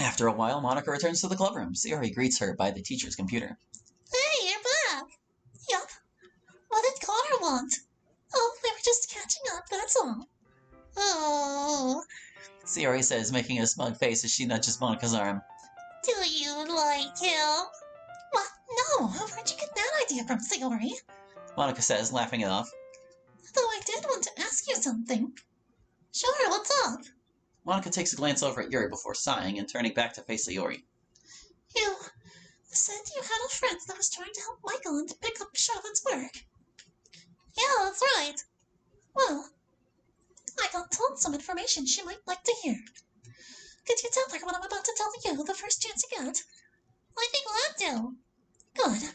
After a while, Monica returns to the clubroom. Sayori greets her by the teacher's computer. Hey, you're back! Yup. What did Connor want? Oh, we were just catching up, that's all. Oh. Sayori says, making a smug face as she nudges Monica's arm. Do you like him? What? No, where'd you get that idea from, Sayori? Monica says, laughing it off. Though I did want to ask you something. Sure, what's up? Monica takes a glance over at Yuri before sighing and turning back to face Sayori. You said you had a friend that was trying to help Michael and pick up Charlotte's work. Yeah, that's right. Well, I got told some information she might like to hear. Could you tell her what I'm about to tell you the first chance you get? I'd be glad to. Good.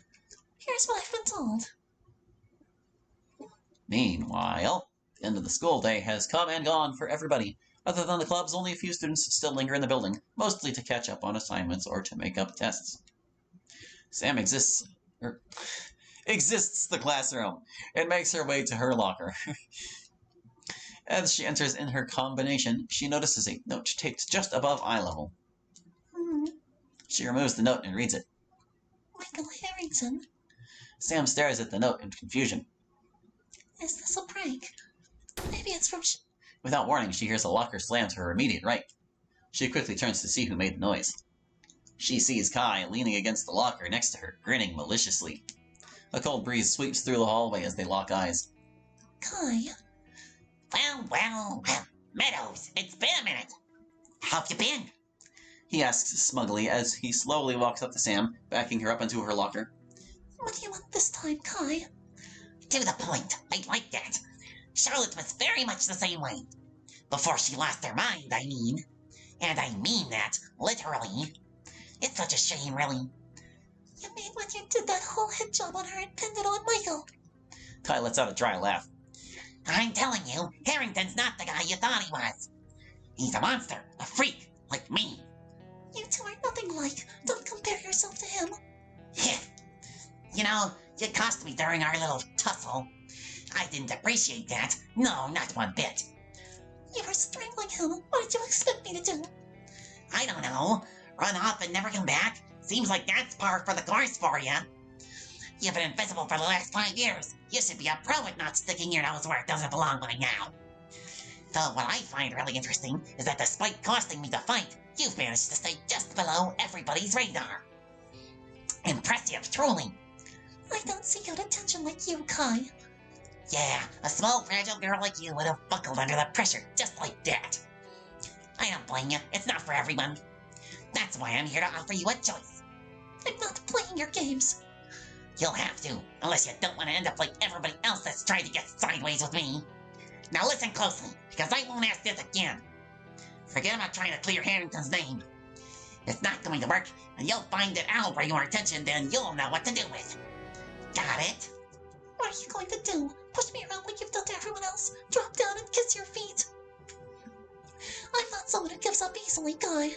Here's what I've been told. Meanwhile, the end of the school day has come and gone for everybody. Other than the clubs, only a few students still linger in the building, mostly to catch up on assignments or to make up tests. Sam exists the classroom and makes her way to her locker. As she enters in her combination, she notices a note taped just above eye level. She removes the note and reads it. Michael Harrington. Sam stares at the note in confusion. Is this a prank? Maybe it's from Without warning, she hears a locker slam to her immediate right. She quickly turns to see who made the noise. She sees Kai leaning against the locker next to her, grinning maliciously. A cold breeze sweeps through the hallway as they lock eyes. Kai. Well, Meadows, it's been a minute. How've you been? He asks smugly as he slowly walks up to Sam, backing her up into her locker. What do you want this time, Kai? To the point, I like that. Charlotte was very much the same way. Before she lost her mind, I mean. And I mean that, literally. It's such a shame, really. You mean when you did that whole hit job on her and pinned it on Michael? Kai lets out a dry laugh. I'm telling you, Harrington's not the guy you thought he was. He's a monster, a freak, like me. You two are nothing alike. Don't compare yourself to him. You know, you cost me during our little tussle. I didn't appreciate that. No, not one bit. You were strangling him. What did you expect me to do? I don't know. Run off and never come back? Seems like that's par for the course for you. You've been invisible for the last 5 years. You should be a pro at not sticking your nose where it doesn't belong by now. Though what I find really interesting is that despite costing me the fight, you've managed to stay just below everybody's radar. Impressive, truly. I don't seek out attention like you, Kai. Yeah, a small, fragile girl like you would have buckled under the pressure just like that. I don't blame you. It's not for everyone. That's why I'm here to offer you a choice. I'm not playing your games. You'll have to, unless you don't want to end up like everybody else that's tried to get sideways with me. Now listen closely, because I won't ask this again. Forget about trying to clear Harrington's name. It's not going to work, and you'll find that I'll bring your attention, then you'll know what to do with. Got it? What are you going to do? Push me around like you've done to everyone else? Drop down and kiss your feet? I'm not someone who gives up easily, Kai.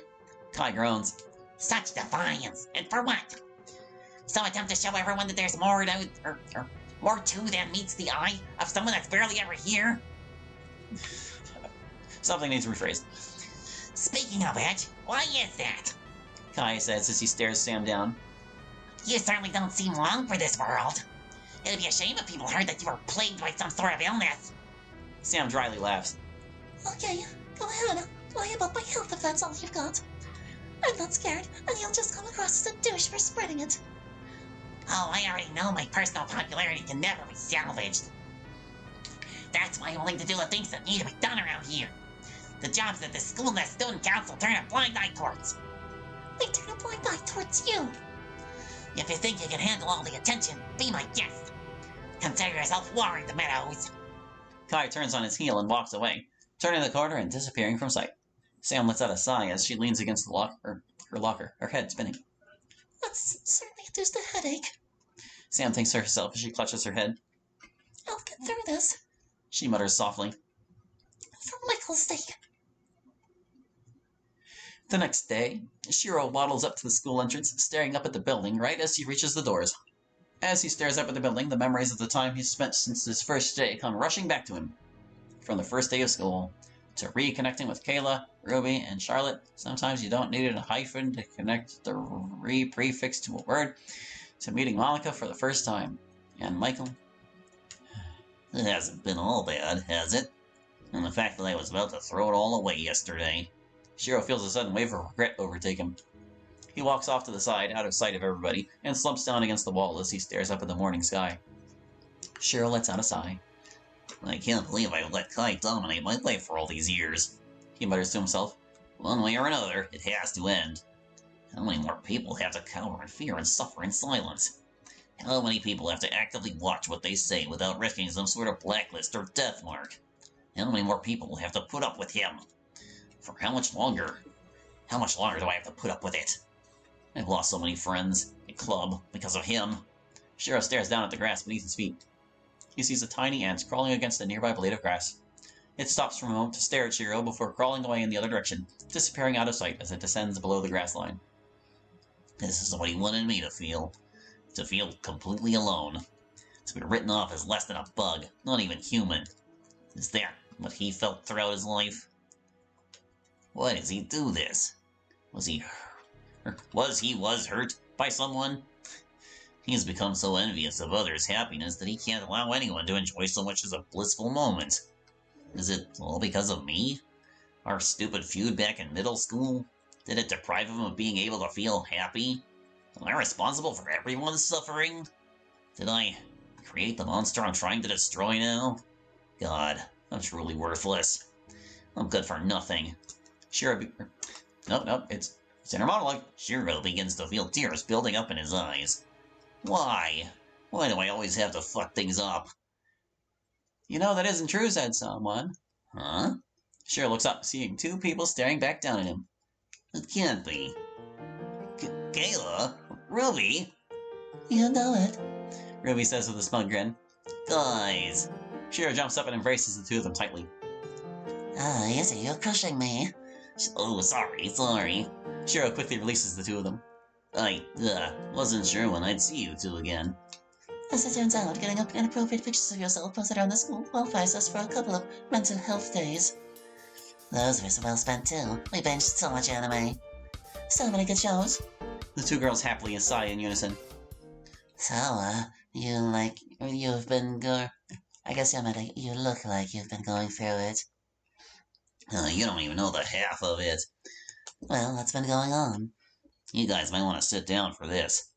Kai groans. Such defiance, and for what? Some attempt to show everyone that there's more to than meets the eye of someone that's barely ever here? Something needs rephrased. Speaking of which, why is that? Kai says as he stares Sam down. You certainly don't seem long for this world. It'd be a shame if people heard that you were plagued by some sort of illness. Sam dryly laughs. Okay, go ahead. Lie about my health if that's all you've got. I'm not scared, and you'll just come across as a douche for spreading it. Oh, I already know my personal popularity can never be salvaged. That's why I'm willing to do the things that need to be done around here. The jobs that the school and the student council turn a blind eye towards. They turn a blind eye towards you. If you think you can handle all the attention, be my guest. Consider yourself warned, Meadows. Kai turns on his heel and walks away, turning the corner and disappearing from sight. Sam lets out a sigh as she leans against her locker, her head spinning. That's certainly induced a headache. Sam thinks to herself as she clutches her head. I'll get through this. She mutters softly. For Michael's sake. The next day, Shiro waddles up to the school entrance, staring up at the building right as he reaches the doors. As he stares up at the building, the memories of the time he's spent since his first day come rushing back to him. From the first day of school, to reconnecting with Kayla, Ruby, and Charlotte. Sometimes you don't need a hyphen to connect the re-prefix to a word. To meeting Monica for the first time. And Michael. It hasn't been all bad, has it? And the fact that I was about to throw it all away yesterday. Shiro feels a sudden wave of regret overtake him. He walks off to the side, out of sight of everybody, and slumps down against the wall as he stares up at the morning sky. Shiro lets out a sigh. I can't believe I let Kai dominate my life for all these years. He mutters to himself. One way or another, it has to end. How many more people have to cower in fear and suffer in silence? How many people have to actively watch what they say without risking some sort of blacklist or death mark? How many more people have to put up with him? For how much longer? How much longer do I have to put up with it? I've lost so many friends, a club, because of him. Shiro stares down at the grass beneath his feet. He sees a tiny ant crawling against a nearby blade of grass. It stops for a moment to stare at Shiro before crawling away in the other direction, disappearing out of sight as it descends below the grass line. This is what he wanted me to feel. To feel completely alone. To be written off as less than a bug, not even human. Is that what he felt throughout his life? Why does he do this? Was he hurt by someone? He's become so envious of others' happiness that he can't allow anyone to enjoy so much as a blissful moment. Is it all because of me? Our stupid feud back in middle school? Did it deprive him of being able to feel happy? Am I responsible for everyone's suffering? Did I create the monster I'm trying to destroy now? God, I'm truly worthless. I'm good for nothing. Shiro Nope, it's inner monologue. Shiro begins to feel tears building up in his eyes. Why? Why do I always have to fuck things up? You know, that isn't true, said someone. Huh? Shiro looks up, seeing two people staring back down at him. It can't be. Kayla? Ruby? You know it. Ruby says with a smug grin. Guys. Shiro jumps up and embraces the two of them tightly. Is it you pushing me? Oh, sorry. Shiro quickly releases the two of them. I, wasn't sure when I'd see you two again. As it turns out, getting up inappropriate pictures of yourself posted around the school qualifies us for a couple of mental health days. Those were well spent too. We binged so much anime. So many good shows. The two girls happily sigh in unison. So, you've been I guess you look like you've been going through it. You don't even know the half of it. Well, what's been going on? You guys might want to sit down for this.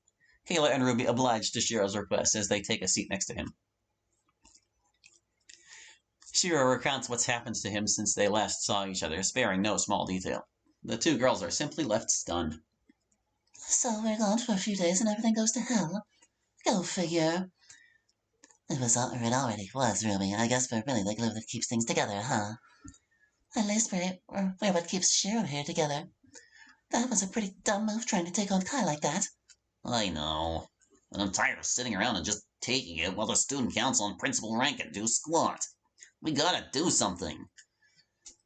Kayla and Ruby oblige to Shiro's request as they take a seat next to him. Shiro recounts what's happened to him since they last saw each other, sparing no small detail. The two girls are simply left stunned. So we're gone for a few days and everything goes to hell. Go figure. It already was, Ruby. I guess we're really the glue that keeps things together, huh? At least we're what keeps Shiro here together. That was a pretty dumb move trying to take on Kai like that. I know. But I'm tired of sitting around and just taking it while the student council and principal rank can do squat. We gotta do something.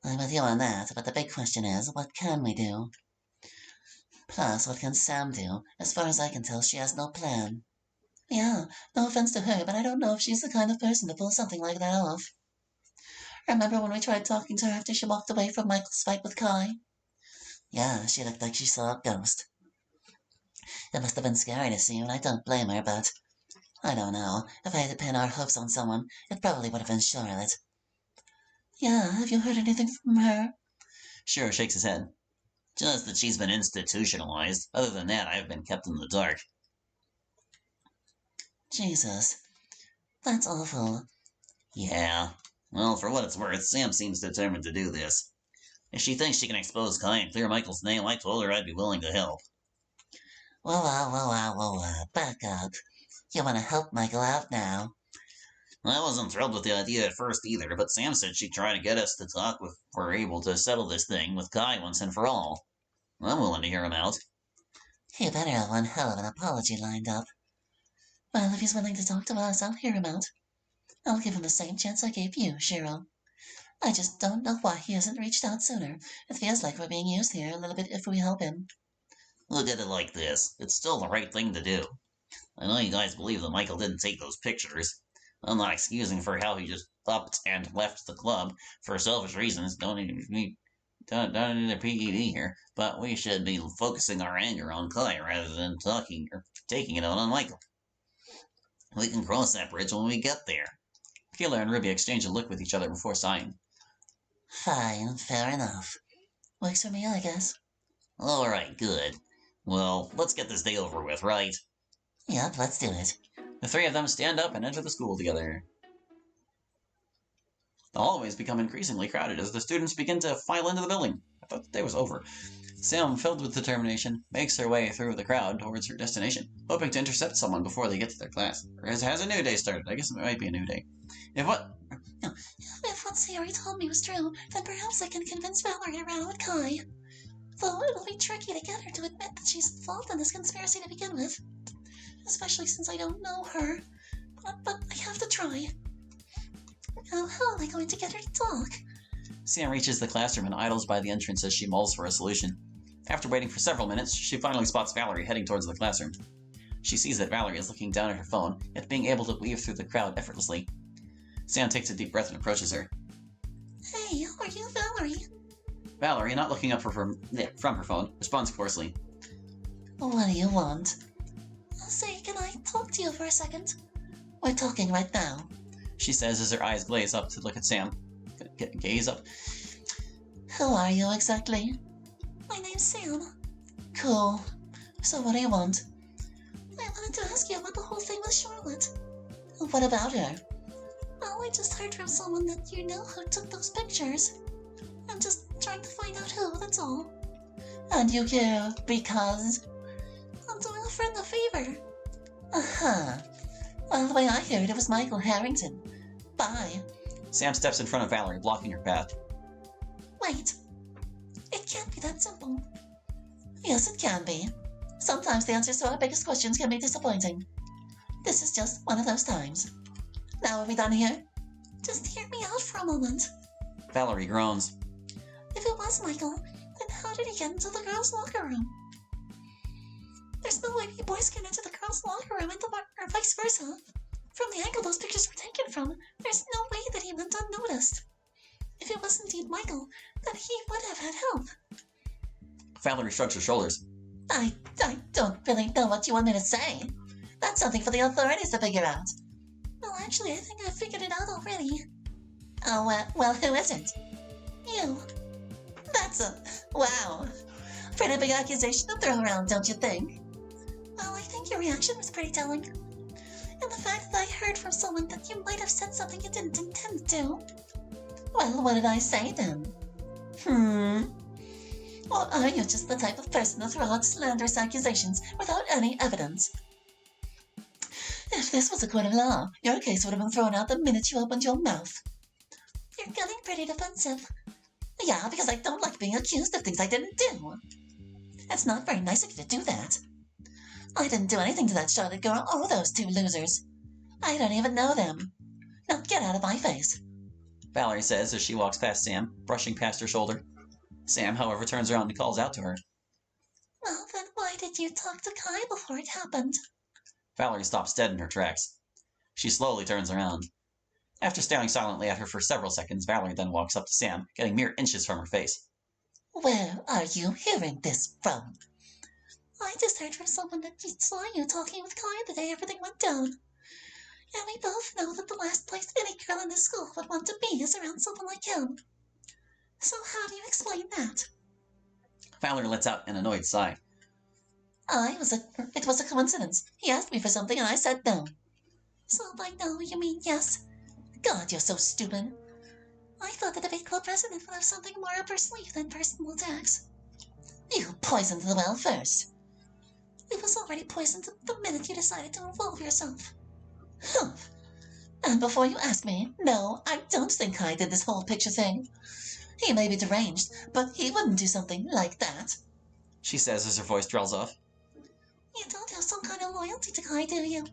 I'm with you on that, but the big question is, what can we do? Plus, what can Sam do? As far as I can tell, she has no plan. Yeah, no offense to her, but I don't know if she's the kind of person to pull something like that off. Remember when we tried talking to her after she walked away from Michael's fight with Kai? Yeah, she looked like she saw a ghost. It must have been scary to see, and I don't blame her, but I don't know. If I had to pin our hopes on someone, it probably would have been Charlotte. Yeah, have you heard anything from her? Shiro shakes his head. Just that she's been institutionalized. Other than that, I've been kept in the dark. Jesus. That's awful. Yeah. Well, for what it's worth, Sam seems determined to do this. If she thinks she can expose Kai and clear Michael's name, I told her I'd be willing to help. Whoa, back up. You want to help Michael out now? I wasn't thrilled with the idea at first either, but Sam said she'd try to get us to talk if we're able to settle this thing with Kai once and for all. I'm willing to hear him out. He better have one hell of an apology lined up. Well, if he's willing to talk to us, I'll hear him out. I'll give him the same chance I gave you, Shiro. I just don't know why he hasn't reached out sooner. It feels like we're being used here a little bit if we help him. Look at it like this. It's still the right thing to do. I know you guys believe that Michael didn't take those pictures. I'm not excusing for how he just upped and left the club for selfish reasons. Don't need a PED here, but we should be focusing our anger on Kai rather than talking or taking it out on Michael. We can cross that bridge when we get there. Keeler and Ruby exchange a look with each other before sighing. Fine, fair enough. Works for me, I guess. All right, good. Well, let's get this day over with, right? Yep, let's do it. The three of them stand up and enter the school together. The hallways become increasingly crowded as the students begin to file into the building. I thought the day was over. Sam, filled with determination, makes her way through the crowd towards her destination, hoping to intercept someone before they get to their class. Or has a new day started? I guess it might be a new day. If what Sayori told me was true, then perhaps I can convince Valerie to run out with Kai. Though it'll be tricky to get her to admit that she's involved in this conspiracy to begin with. Especially since I don't know her. But I have to try. Now, how am I going to get her to talk? Sam reaches the classroom and idles by the entrance as she mulls for a solution. After waiting for several minutes, she finally spots Valerie heading towards the classroom. She sees that Valerie is looking down at her phone, yet being able to weave through the crowd effortlessly. Sam takes a deep breath and approaches her. Hey, are you Valerie? Valerie, not looking up from her phone, responds coarsely. What do you want? Say, can I talk to you for a second? We're talking right now. She says as her eyes glaze up to look at Sam. Gaze up. Who are you exactly? My name's Sam. Cool. So what do you want? I wanted to ask you about the whole thing with Charlotte. What about her? Well, I just heard from someone that you know who took those pictures. I'm just trying to find out who, that's all. And you care because? I'm doing a friend a favor. Uh-huh. Well, the way I heard it was Michael Harrington. Bye. Sam steps in front of Valerie, blocking her path. Wait. It can't be that simple. Yes, it can be. Sometimes the answers to our biggest questions can be disappointing. This is just one of those times. Now are we done here? Just hear me out for a moment. Valerie groans. If it was Michael, then how did he get into the girls' locker room? There's no way we boys get into the girls' locker room or vice versa. From the angle those pictures were taken from, there's no way that he went unnoticed. If it was indeed Michael, then he would have had help. Valerie shrugs her shoulders. I don't really know what you want me to say. That's something for the authorities to figure out. Well, actually, I think I figured it out already. Oh, well, who is it? You. Wow. Pretty big accusation to throw around, don't you think? Well, I think your reaction was pretty telling. And the fact that I heard from someone that you might have said something you didn't intend to. Well, what did I say then? Or are you just the type of person to throw out slanderous accusations without any evidence? If this was a court of law, your case would have been thrown out the minute you opened your mouth. You're getting pretty defensive. Yeah, because I don't like being accused of things I didn't do. It's not very nice of you to do that. I didn't do anything to that Charlotte girl or those two losers. I don't even know them. Now get out of my face. Valerie says as she walks past Sam, brushing past her shoulder. Sam, however, turns around and calls out to her. Well, then why did you talk to Kai before it happened? Valerie stops dead in her tracks. She slowly turns around. After staring silently at her for several seconds, Valerie then walks up to Sam, getting mere inches from her face. Where are you hearing this from? I just heard from someone that saw you talking with Kai the day everything went down. And we both know that the last place any girl in this school would want to be is around someone like him. So how do you explain that? Valerie lets out an annoyed sigh. It was a coincidence. He asked me for something and I said no. So by no, you mean yes? God, you're so stupid. I thought the debate club president would have something more up her sleeve than personal attacks. You poisoned the well first. It was already poisoned the minute you decided to involve yourself. Humph. And before you ask me, no, I don't think I did this whole picture thing. He may be deranged, but he wouldn't do something like that. She says as her voice trails off. You don't have some kind of loyalty to Kai, do you?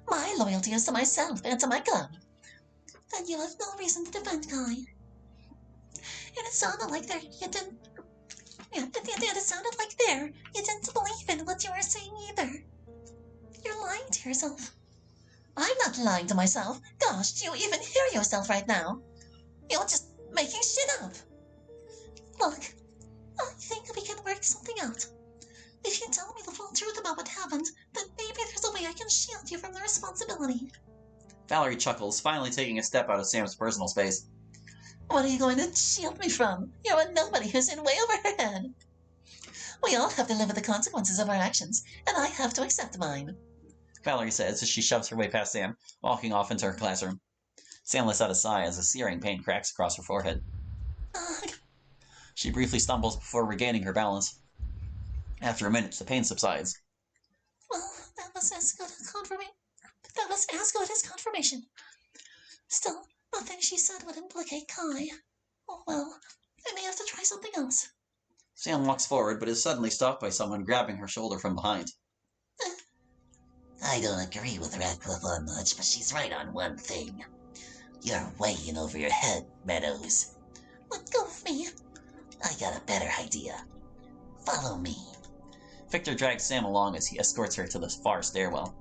My loyalty is to myself and to my gun. Then you have no reason to defend Kai. And it sounded like you didn't believe in what you were saying either. You're lying to yourself. I'm not lying to myself. Gosh, do you even hear yourself right now? You're just making shit up. Look, I think we can work something out. If you tell me the full truth about what happened, then maybe there's a way I can shield you from the responsibility. Valerie chuckles, finally taking a step out of Sam's personal space. What are you going to shield me from? You're a nobody who's in way over her head. We all have to live with the consequences of our actions, and I have to accept mine. Valerie says as she shoves her way past Sam, walking off into her classroom. Sam lets out a sigh as a searing pain cracks across her forehead. Ugh. She briefly stumbles before regaining her balance. After a minute, the pain subsides. Well, that was as good as confirmation. Still, nothing she said would implicate Kai. Oh well, I may have to try something else. Sam walks forward, but is suddenly stopped by someone grabbing her shoulder from behind. I don't agree with Radcliffe on much, but she's right on one thing. You're way in over your head, Meadows. Let go of me. I got a better idea. Follow me. Victor drags Sam along as he escorts her to the far stairwell.